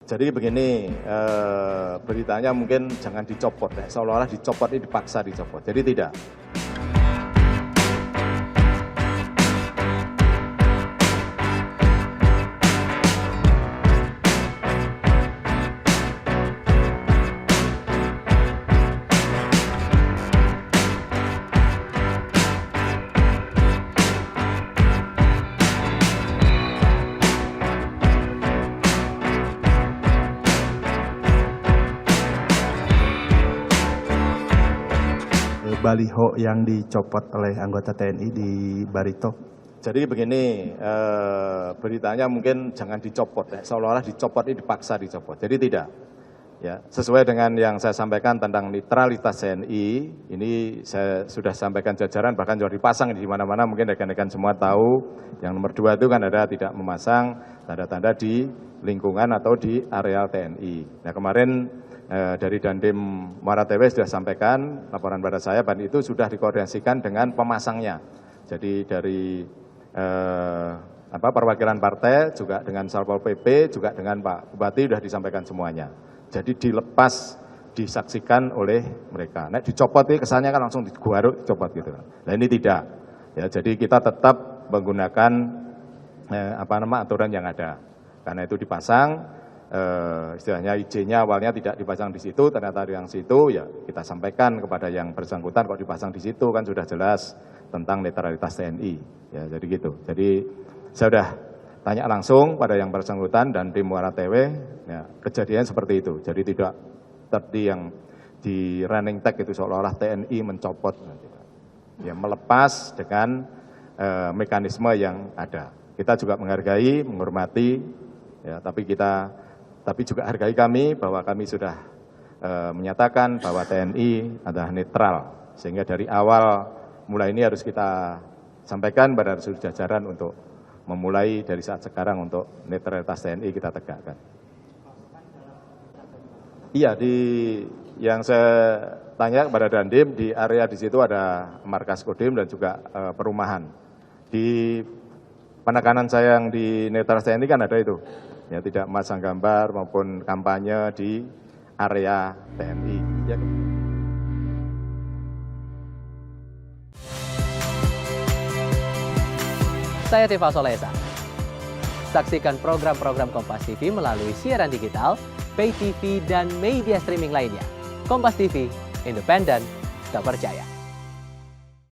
Jadi begini, beritanya mungkin jangan dicopot, ya. Seolah-olah dicopot ini dipaksa dicopot. Jadi tidak. Baliho yang dicopot oleh anggota TNI di Barito. Jadi begini, beritanya mungkin jangan dicopot, ya. Seolah-olah dicopot ini dipaksa dicopot. Jadi tidak. Ya, sesuai dengan yang saya sampaikan tentang netralitas TNI, ini saya sudah sampaikan jajaran, bahkan sudah dipasang di mana-mana, mungkin rekan-rekan semua tahu. Yang nomor 2 itu kan ada tidak memasang tanda-tanda di lingkungan atau di areal TNI. Nah kemarin dari Dandim Muara Tewe sudah sampaikan laporan pada saya, dan itu sudah dikoordinasikan dengan pemasangnya. Jadi dari perwakilan partai juga dengan Satpol PP juga dengan Pak Bupati sudah disampaikan semuanya. Jadi dilepas, disaksikan oleh mereka. Nah dicopot ini kesannya kan langsung diguaruk, dicopot gitu. Nah ini tidak. Ya, jadi kita tetap menggunakan aturan yang ada. Karena itu dipasang, istilahnya IJ-nya awalnya tidak dipasang di situ, ternyata yang situ ya kita sampaikan kepada yang bersangkutan kok dipasang di situ, kan sudah jelas tentang netralitas TNI. Ya, jadi gitu. Jadi saya sudah tanya langsung pada yang bersangkutan dan tim Muara Tewe, ya, kejadian seperti itu. Jadi tidak seperti yang di running tag itu seolah-olah TNI mencopot, ya, melepas dengan mekanisme yang ada. Kita juga menghargai, menghormati, ya, tapi juga hargai kami bahwa kami sudah menyatakan bahwa TNI adalah netral, sehingga dari awal mulai ini harus kita sampaikan pada seluruh jajaran untuk memulai dari saat sekarang untuk netralitas TNI kita tegakkan. Iya, yang saya tanya kepada Dandim, di area di situ ada markas Kodim dan juga perumahan. Di penekanan saya yang di netralitas TNI kan ada itu, ya, tidak memasang gambar maupun kampanye di area TNI. Ya. Saya Tifa Solesa. Saksikan program-program Kompas TV melalui siaran digital, pay TV, dan media streaming lainnya. Kompas TV, independen, terpercaya.